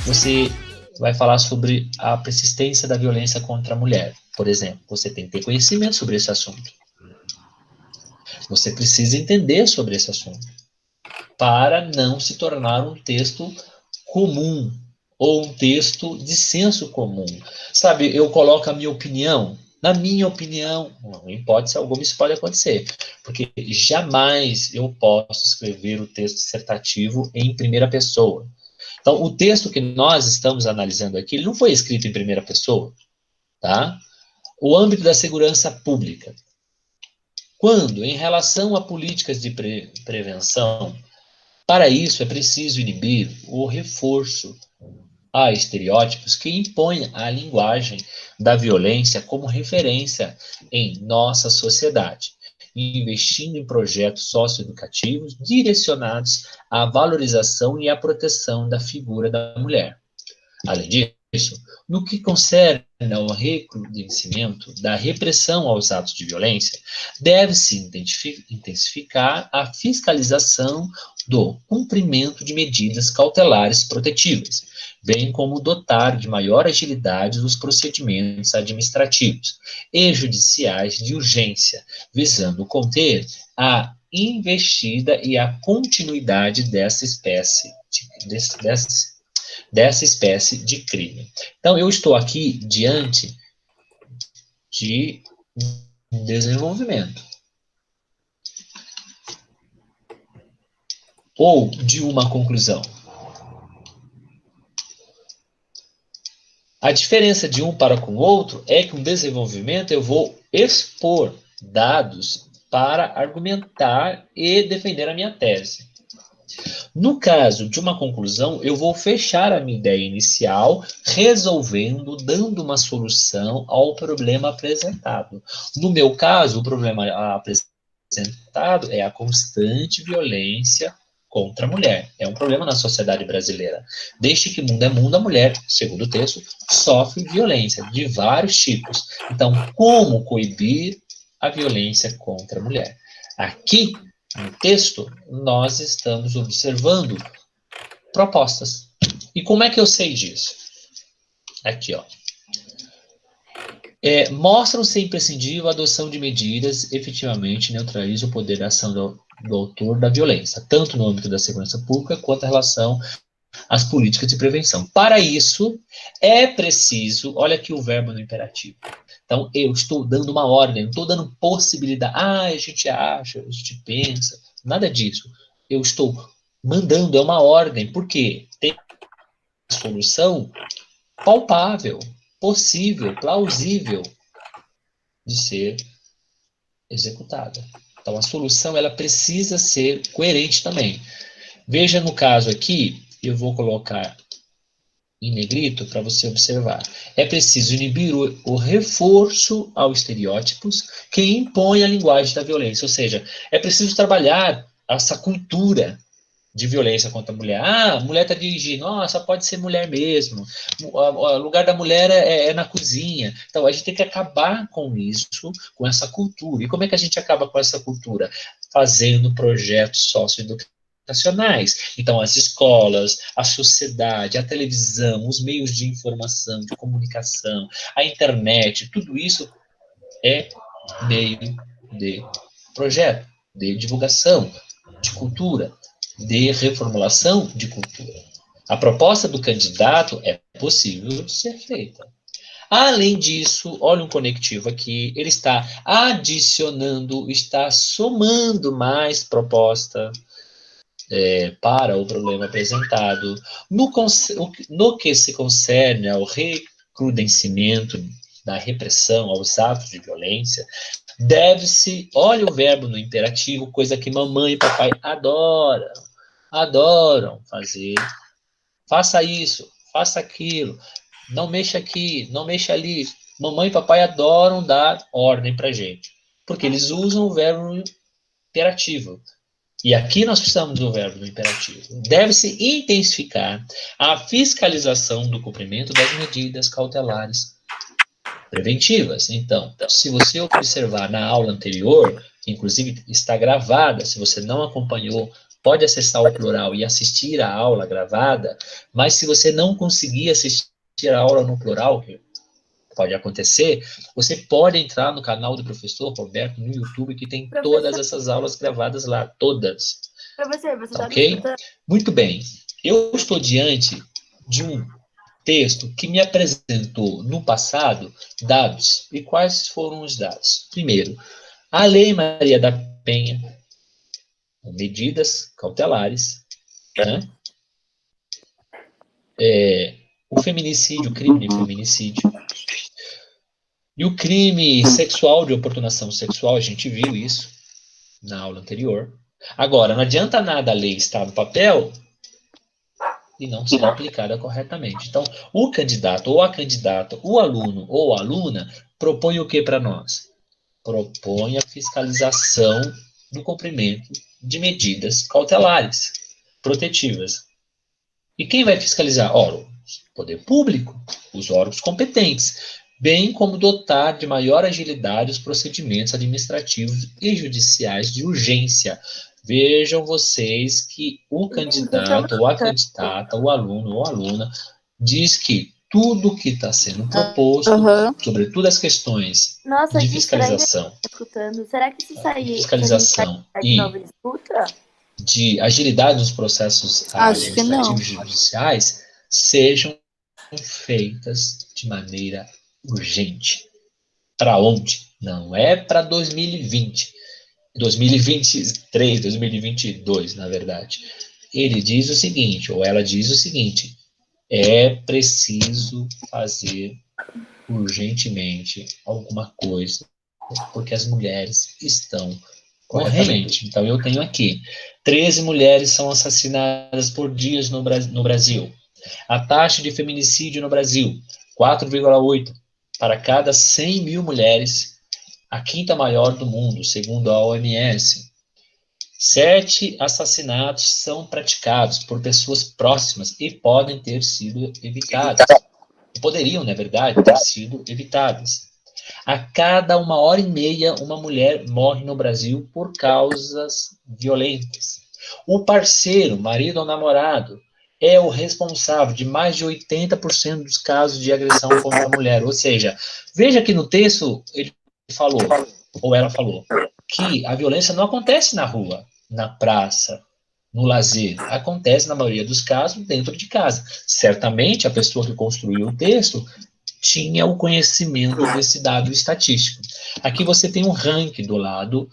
Você vai falar sobre a persistência da violência contra a mulher, por exemplo. Você tem que ter conhecimento sobre esse assunto. Você precisa entender sobre esse assunto para não se tornar um texto comum ou um texto de senso comum. Sabe, eu coloco a minha opinião. Na minha opinião, em hipótese alguma isso pode acontecer, porque jamais eu posso escrever o texto dissertativo em primeira pessoa. Então, o texto que nós estamos analisando aqui, ele não foi escrito em primeira pessoa, tá? O âmbito da segurança pública. Quando, em relação a políticas de prevenção, para isso é preciso inibir o reforço a estereótipos que impõem a linguagem da violência como referência em nossa sociedade, investindo em projetos socioeducativos direcionados à valorização e à proteção da figura da mulher. Além disso, no que concerne ao recrudescimento da repressão aos atos de violência, deve-se intensificar a fiscalização do cumprimento de medidas cautelares protetivas, bem como dotar de maior agilidade os procedimentos administrativos e judiciais de urgência, visando conter a investida e a continuidade dessa espécie de crime. Então, eu estou aqui diante de desenvolvimento ou de uma conclusão. A diferença de um para com o outro é que um desenvolvimento eu vou expor dados para argumentar e defender a minha tese. No caso de uma conclusão, eu vou fechar a minha ideia inicial, resolvendo, dando uma solução ao problema apresentado. No meu caso, o problema apresentado é a constante violência contra a mulher. É um problema na sociedade brasileira. Desde que mundo é mundo, a mulher, segundo o texto, sofre violência de vários tipos. Então, como coibir a violência contra a mulher? Aqui, no texto, nós estamos observando propostas. E como é que eu sei disso? Aqui, ó. Mostram-se imprescindível a adoção de medidas efetivamente neutralizam o poder de ação do autor da violência, tanto no âmbito da segurança pública quanto em relação às políticas de prevenção. Para isso, é preciso, olha aqui o verbo no imperativo. Então, eu estou dando uma ordem, não estou dando possibilidade. A gente acha, a gente pensa, nada disso. Eu estou mandando, é uma ordem, porque tem uma solução palpável, possível, plausível de ser executada. Então, a solução ela precisa ser coerente também. Veja no caso aqui, eu vou colocar em negrito para você observar. É preciso inibir o reforço aos estereótipos que impõem a linguagem da violência. Ou seja, é preciso trabalhar essa cultura de violência contra a mulher. Ah, a mulher está dirigindo, só pode ser mulher mesmo. O lugar da mulher é na cozinha. Então, a gente tem que acabar com isso, com essa cultura. E como é que a gente acaba com essa cultura? Fazendo projetos socioeducacionais. Então, as escolas, a sociedade, a televisão, os meios de informação, de comunicação, a internet, tudo isso é meio de projeto, de divulgação, de cultura, de reformulação de cultura. A proposta do candidato é possível ser feita. Além disso, olha um conectivo aqui, ele está adicionando, está somando mais proposta para o problema apresentado. No que se concerne ao recrudescimento da repressão aos atos de violência, deve-se, olha o verbo no imperativo, coisa que mamãe e papai adoram fazer. Faça isso, faça aquilo, não mexa aqui, não mexa ali. Mamãe e papai adoram dar ordem para gente, porque eles usam o verbo imperativo. E aqui nós precisamos do verbo no imperativo. Deve-se intensificar a fiscalização do cumprimento das medidas cautelares preventivas. Então, se você observar na aula anterior, que inclusive está gravada, se você não acompanhou, pode acessar o Plural e assistir a aula gravada, mas se você não conseguir assistir a aula no Plural, que pode acontecer, você pode entrar no canal do professor Roberto no YouTube, que tem todas Professor, essas aulas gravadas lá, todas. professor, você Tá está me ok? escutando? Muito bem. Eu estou diante de um texto que me apresentou no passado dados. E quais foram os dados? Primeiro, a Lei Maria da Penha, com medidas cautelares, né? O feminicídio, o crime de feminicídio, e o crime sexual de oportunação sexual, a gente viu isso na aula anterior. Agora, não adianta nada a lei estar no papel e não ser aplicada corretamente. Então, o candidato ou a candidata, o aluno ou a aluna, propõe o que para nós? Propõe a fiscalização do cumprimento de medidas cautelares, protetivas. E quem vai fiscalizar? Ora, o poder público, os órgãos competentes, bem como dotar de maior agilidade os procedimentos administrativos e judiciais de urgência. Vejam vocês que o Gente, vocês estão me candidato ou a escutando? candidata, o aluno ou a aluna, diz que tudo que está sendo proposto, Aham. sobretudo as questões Nossa, de que estranho que eu fiscalização, tô escutando. Será que se sair, se a gente fiscalização sair de novo, e ele escuta? de agilidade nos processos Acho que não. administrativos e judiciais sejam feitas de maneira urgente. Para onde? Não é para 2020, 2023, 2022, na verdade. Ele diz o seguinte, ou ela diz o seguinte: é preciso fazer urgentemente alguma coisa, porque as mulheres estão corretamente. Então, eu tenho aqui: 13 mulheres são assassinadas por dia no Brasil. A taxa de feminicídio no Brasil, 4,8 para cada 100 mil mulheres, a quinta maior do mundo, segundo a OMS. 7 assassinatos são praticados por pessoas próximas e podem ter sido evitados. E poderiam, na verdade, ter sido evitadas. A cada 1 hora e meia, uma mulher morre no Brasil por causas violentas. O parceiro, marido ou namorado, é o responsável de mais de 80% dos casos de agressão contra a mulher. Ou seja, veja que no texto ele falou, ou ela falou, que a violência não acontece na rua, na praça, no lazer. Acontece, na maioria dos casos, dentro de casa. Certamente, a pessoa que construiu o texto tinha o conhecimento desse dado estatístico. Aqui você tem um ranking do lado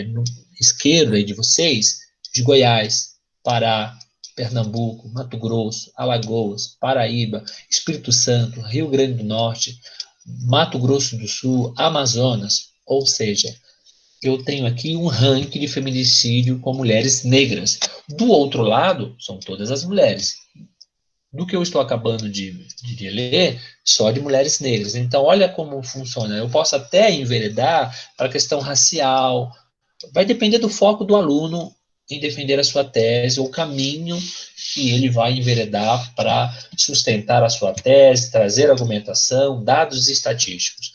no esquerdo aí de vocês, de Goiás, Pará, Pernambuco, Mato Grosso, Alagoas, Paraíba, Espírito Santo, Rio Grande do Norte, Mato Grosso do Sul, Amazonas, ou seja, eu tenho aqui um ranking de feminicídio com mulheres negras. Do outro lado, são todas as mulheres. Do que eu estou acabando de ler, só de mulheres negras. Então, olha como funciona. Eu posso até enveredar para a questão racial. Vai depender do foco do aluno em defender a sua tese, ou o caminho que ele vai enveredar para sustentar a sua tese, trazer argumentação, dados estatísticos.